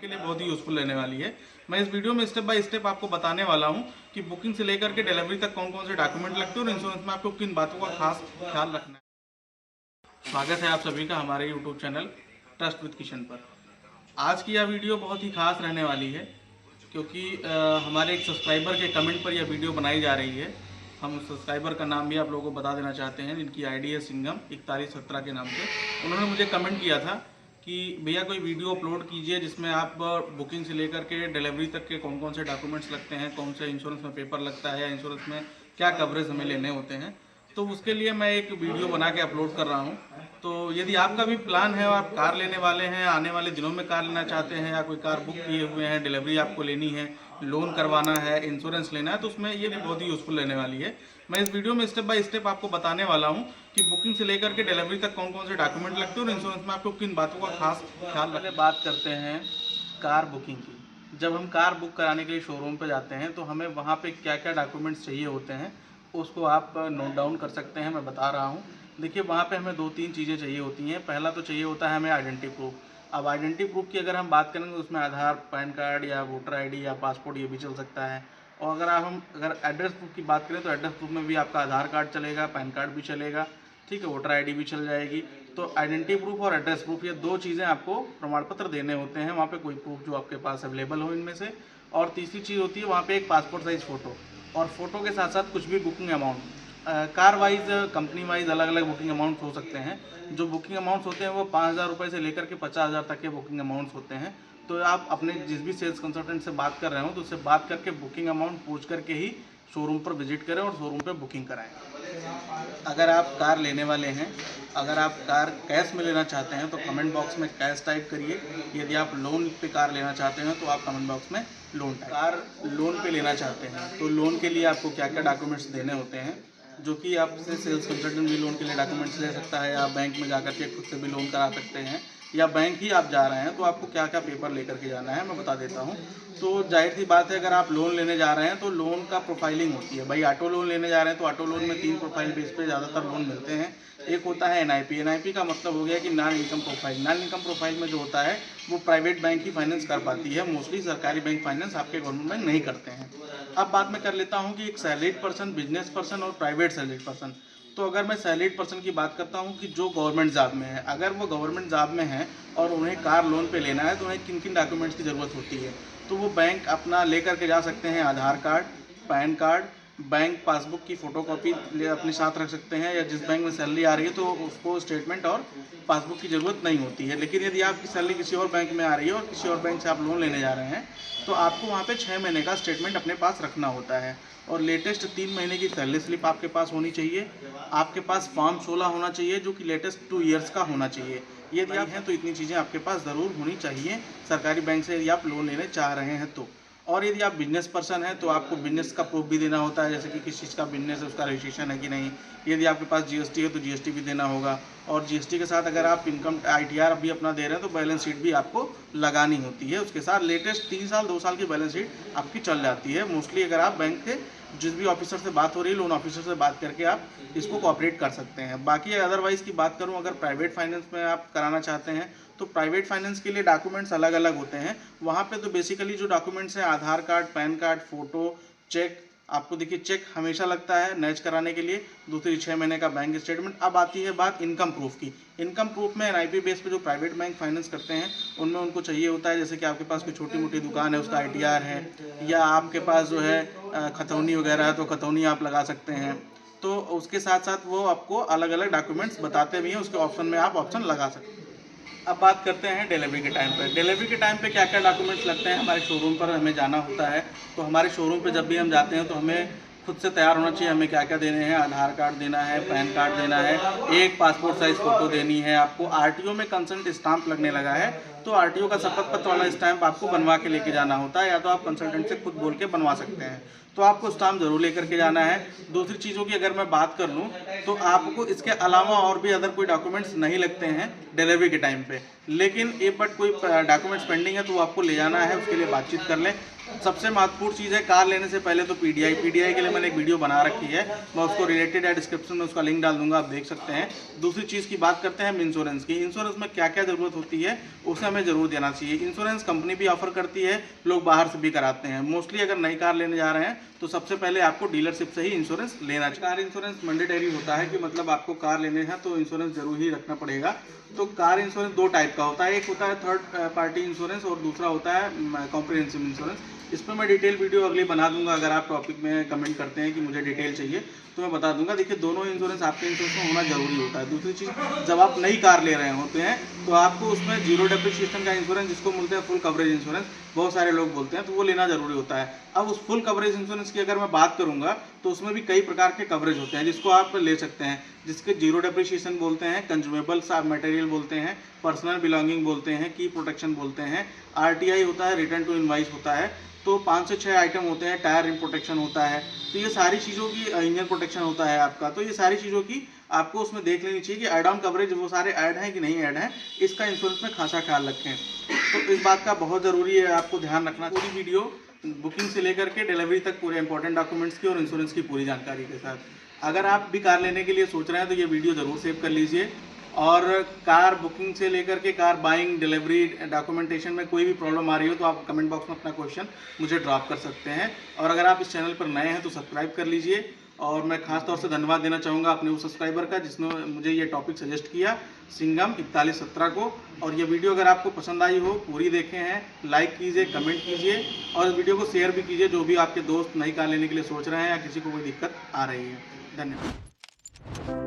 के लिए बहुत ही यूज़फुल रहने वाली है। मैं इस वीडियो में स्टेप बाय स्टेप आपको बताने वाला हूं कि बुकिंग से लेकर के डिलीवरी तक कौन कौन से डॉक्यूमेंट लगते हैं और इंश्योरेंस में आपको किन बातों का खास ख्याल रखना है। स्वागत है आप सभी का हमारे YouTube channel trust with Kishan पर। आज की यह वीडियो बहुत ही खास रहने वाली है क्योंकि हमारे एक सब्सक्राइबर के कमेंट पर यह वीडियो बनाई जा रही है। हम उस सब्सक्राइबर का नाम भी आप लोगों को बता देना चाहते हैं, जिनकी आईडी है सिंघम 4117 के नाम से। उन्होंने मुझे कमेंट किया था कि भैया कोई वीडियो अपलोड कीजिए जिसमें आप बुकिंग से लेकर के डिलीवरी तक के कौन कौन से डॉक्यूमेंट्स लगते हैं, कौन से इंश्योरेंस में पेपर लगता है या इंश्योरेंस में क्या कवरेज हमें लेने होते हैं। तो उसके लिए मैं एक वीडियो बना के अपलोड कर रहा हूँ। तो यदि आपका भी प्लान है और आप कार लेने वाले हैं, आने वाले दिनों में कार लेना चाहते हैं या कोई कार बुक किए हुए हैं, डिलीवरी आपको लेनी है, लोन करवाना है, इंश्योरेंस लेना है, तो उसमें ये भी बहुत ही यूज़फुल रहने वाली है। मैं इस वीडियो में स्टेप बाय स्टेप आपको बताने वाला हूँ कि बुकिंग से लेकर के डिलीवरी तक कौन कौन से डॉक्यूमेंट लगते हैं और इंश्योरेंस में आपको किन बातों का खास ख्याल रखना है। बात करते हैं कार बुकिंग की। जब हम कार बुक कराने के लिए शोरूम पर जाते हैं तो हमें वहाँ पर क्या क्या डॉक्यूमेंट्स चाहिए होते हैं उसको आप नोट डाउन कर सकते हैं। मैं बता रहा हूँ। देखिए, वहाँ पे हमें 2-3 चीज़ें चाहिए होती हैं। पहला तो चाहिए होता है हमें आइडेंटिटी प्रूफ। अब आइडेंटिटी प्रूफ की अगर हम बात करेंगे तो उसमें आधार, पैन कार्ड या वोटर आईडी या पासपोर्ट ये भी चल सकता है। और अगर एड्रेस प्रूफ की बात करें तो एड्रेस प्रूफ में भी आपका आधार कार्ड चलेगा, पैन कार्ड भी चलेगा, ठीक है, वोटर आईडी भी चल जाएगी। तो आइडेंटिटी प्रूफ और एड्रेस प्रूफ ये 2 चीज़ें आपको प्रमाण पत्र देने होते हैं वहाँ पे, कोई प्रूफ जो आपके पास अवेलेबल हो इनमें से। और तीसरी चीज़ होती है वहाँ पे एक पासपोर्ट साइज़ फ़ोटो, और फोटो के साथ साथ कुछ भी booking amount. Car wise, company wise अलग अलग बुकिंग अमाउंट हो सकते हैं। जो बुकिंग अमाउंट्स होते हैं वो 5,000 रुपये से लेकर के 50,000 तक के बुकिंग अमाउंट्स होते हैं। तो आप अपने जिस भी सेल्स कंसल्टेंट से बात कर रहे हो तो उससे बात करके बुकिंग अमाउंट पूछ करके ही शोरूम पर विजिट करें और शोरूम पर बुकिंग कराएं। अगर आप कार लेने वाले हैं, अगर आप कार कैश में लेना चाहते हैं तो कमेंट बॉक्स में कैश टाइप करिए। यदि आप लोन पे कार लेना चाहते हैं तो आप कमेंट बॉक्स में लोन टाइप। कार लोन पे लेना चाहते हैं तो लोन के लिए आपको क्या क्या डॉक्यूमेंट्स देने होते हैं, जो कि आपसे सेल्स कंसल्टेंट भी लोन के लिए डॉक्यूमेंट्स ले सकता है, या बैंक में जाकर के खुद से भी लोन करा सकते हैं, या बैंक ही आप जा रहे हैं तो आपको क्या क्या पेपर लेकर के जाना है मैं बता देता हूँ। तो जाहिर सी बात है, अगर आप लोन लेने जा रहे हैं तो लोन का प्रोफाइलिंग होती है। भाई ऑटो लोन लेने जा रहे हैं तो ऑटो लोन में 3 प्रोफाइल बेस पे ज़्यादातर लोन मिलते हैं। एक होता है एनआईपी। एनआईपी का मतलब हो गया कि non income profile. Non income profile में जो होता है वो प्राइवेट बैंक ही फाइनेंस कर पाती है। मोस्टली सरकारी बैंक फाइनेंस आपके गवर्नमेंट बैंक नहीं करते हैं। अब बात मैं कर लेता हूँ कि एक सैलरीड पर्सन, बिजनेस पर्सन और प्राइवेट सैलरीड पर्सन। तो अगर मैं सैलरीड पर्सन की बात करता हूँ कि जो गवर्नमेंट जॉब में है, अगर वो गवर्नमेंट जॉब में है और उन्हें कार लोन पे लेना है तो उन्हें किन किन डॉक्यूमेंट्स की ज़रूरत होती है, तो वो बैंक अपना ले करके जा सकते हैं। Aadhaar card, pan card, bank passbook की फ़ोटोकॉपी अपने साथ रख सकते हैं, या जिस बैंक में सैलरी आ रही है तो उसको स्टेटमेंट और पासबुक की ज़रूरत नहीं होती है। लेकिन यदि आपकी सैलरी किसी और बैंक में आ रही है और किसी और बैंक से आप लोन लेने जा रहे हैं तो आपको वहाँ पे 6 महीने का स्टेटमेंट अपने पास रखना होता है, और लेटेस्ट 3 महीने की सैलरी स्लिप आपके पास होनी चाहिए। आपके पास फॉर्म 16 होना चाहिए जो कि लेटेस्ट 2 ईयर्स का होना चाहिए। यदि आप हैं तो इतनी चीज़ें आपके पास ज़रूर होनी चाहिए सरकारी बैंक से यदि आप लोन लेने चाह रहे हैं तो। और यदि आप बिजनेस पर्सन हैं तो आपको बिजनेस का प्रूफ भी देना होता है, जैसे कि किस चीज़ का बिजनेस है, उसका रजिस्ट्रेशन है कि नहीं। यदि आपके पास जीएसटी है तो जीएसटी भी देना होगा, और जीएसटी के साथ अगर आप इनकम आईटीआर भी अपना दे रहे हैं तो बैलेंस शीट भी आपको लगानी होती है। उसके साथ लेटेस्ट 3 साल 2 साल की बैलेंस शीट आपकी चल जाती है। मोस्टली अगर आप बैंक के जिस भी ऑफिसर से बात हो रही है, लोन ऑफिसर से बात करके आप इसको कोऑपरेट कर सकते हैं। बाकी अदरवाइज़ की बात करूं, अगर प्राइवेट फाइनेंस में आप कराना चाहते हैं तो प्राइवेट फाइनेंस के लिए डॉक्यूमेंट्स अलग अलग होते हैं। वहाँ पे तो बेसिकली जो डॉक्यूमेंट्स हैं Aadhaar card, pan card, photo, cheque. आपको देखिए चेक हमेशा लगता है नैच कराने के लिए, दूसरी 6 महीने का बैंक स्टेटमेंट। अब आती है बात इनकम प्रूफ की। इनकम प्रूफ में एनआईपी बेस पे जो प्राइवेट बैंक फाइनेंस करते हैं उनमें उनको चाहिए होता है, जैसे कि आपके पास कोई छोटी मोटी दुकान है उसका आईटीआर है, या आपके पास जो है खतौनी वगैरह है तो खतौनी आप लगा सकते हैं। तो उसके साथ साथ वो आपको अलग अलग डॉक्यूमेंट्स बताते भी हैं, उसके ऑप्शन में आप ऑप्शन लगा सकते हैं। अब बात करते हैं डिलीवरी के टाइम पे। डिलीवरी के टाइम पे क्या क्या डॉक्यूमेंट्स लगते हैं। हमारे शोरूम पर हमें जाना होता है, तो हमारे शोरूम पे जब भी हम जाते हैं तो हमें खुद से तैयार होना चाहिए। हमें क्या क्या देने हैं, आधार कार्ड देना है, पैन कार्ड देना है, एक पासपोर्ट साइज़ फ़ोटो देनी है। आपको आरटीओ में कंसल्ट स्टाम्प लगने लगा है तो आरटीओ का शपथ पत्र वाला स्टैम्प आपको बनवा के लेके जाना होता है, या तो आप कंसल्टेंट से खुद बोल के बनवा सकते हैं। तो आपको स्टाम्प जरूर लेकर के जाना है। दूसरी चीज़ों की अगर मैं बात कर लूँ तो आपको इसके अलावा और भी अदर कोई डॉक्यूमेंट्स नहीं लगते हैं डिलीवरी के टाइम पे, लेकिन एक बट कोई डॉक्यूमेंट्स पेंडिंग है तो वो आपको ले जाना है, उसके लिए बातचीत कर लें। सबसे महत्वपूर्ण चीज़ है कार लेने से पहले तो पीडीआई के लिए मैंने एक वीडियो बना रखी है, मैं उसको रिलेटेड है डिस्क्रिप्शन में उसका लिंक डाल दूंगा, आप देख सकते हैं। दूसरी चीज़ की बात करते हैं हम इंश्योरेंस की। इंश्योरेंस में क्या क्या ज़रूरत होती है उसे हमें ज़रूर देना चाहिए। इंश्योरेंस कंपनी भी ऑफर करती है, लोग बाहर से भी कराते हैं। मोस्टली अगर नई कार लेने जा रहे हैं तो सबसे पहले आपको डीलरशिप से ही इंश्योरेंस लेना चाहिए। कार इंश्योरेंस मैंडेटरी होता है कि मतलब आपको कार लेने हैं तो इंश्योरेंस जरूर ही रखना पड़ेगा। तो कार इंश्योरेंस दो टाइप का होता है, एक होता है थर्ड पार्टी इंश्योरेंस और दूसरा होता है कॉम्प्रिहेंसिव इंश्योरेंस। इस पर मैं डिटेल वीडियो अगली बना दूंगा। अगर आप टॉपिक में कमेंट करते हैं कि मुझे डिटेल चाहिए तो मैं बता दूंगा। देखिए दोनों इंश्योरेंस आपके इंश्योरेंस में होना जरूरी होता है। दूसरी चीज़, जब आप नई कार ले रहे होते हैं तो आपको उसमें जीरो डेप्रिसिएशन का इंश्योरेंस, जिसको बोलते हैं फुल कवरेज इंश्योरेंस, बहुत सारे लोग बोलते हैं, तो वो लेना जरूरी होता है। अब उस फुल कवरेज इंश्योरेंस की अगर मैं बात करूंगा तो उसमें भी कई प्रकार के कवरेज होते हैं जिसको आप ले सकते हैं, जिसके जीरो डेप्रिसिएशन बोलते हैं, कंज्यूमेबल मटेरियल बोलते हैं, पर्सनल बिलोंगिंग बोलते हैं, की प्रोटेक्शन बोलते हैं, आरटीआई होता है, रिटर्न टू इनवाइस होता है। तो 5 से 6 आइटम होते हैं। टायर रिम प्रोटेक्शन होता है। तो ये सारी चीज़ों की, इंजन प्रोटेक्शन होता है आपका। तो ये सारी चीज़ों की आपको उसमें देख लेनी चाहिए कि ऐड ऑन कवरेज वो सारे ऐड हैं कि नहीं ऐड हैं, इसका इंश्योरेंस में खासा ख्याल रखें। तो इस बात का बहुत ज़रूरी है, आपको ध्यान रखना। पूरी वीडियो बुकिंग से लेकर के डिलीवरी तक पूरे इंपॉर्टेंट डॉक्यूमेंट्स की और इंश्योरेंस की पूरी जानकारी के साथ। अगर आप भी कार लेने के लिए सोच रहे हैं तो ये वीडियो ज़रूर सेव कर लीजिए। और कार बुकिंग से लेकर के कार बाइंग, डिलीवरी, डॉक्यूमेंटेशन में कोई भी प्रॉब्लम आ रही हो तो आप कमेंट बॉक्स में अपना क्वेश्चन मुझे ड्रॉप कर सकते हैं। और अगर आप इस चैनल पर नए हैं तो सब्सक्राइब कर लीजिए। और मैं खास तौर से धन्यवाद देना चाहूँगा अपने उस सब्सक्राइबर का जिसने मुझे ये टॉपिक सजेस्ट किया, सिंघम 4117 को। और ये वीडियो अगर आपको पसंद आई हो, पूरी देखे हैं, लाइक कीजिए, कमेंट कीजिए और इस वीडियो को शेयर भी कीजिए जो भी आपके दोस्त नई कार लेने के लिए सोच रहे हैं या किसी को कोई दिक्कत आ रही है। धन्यवाद।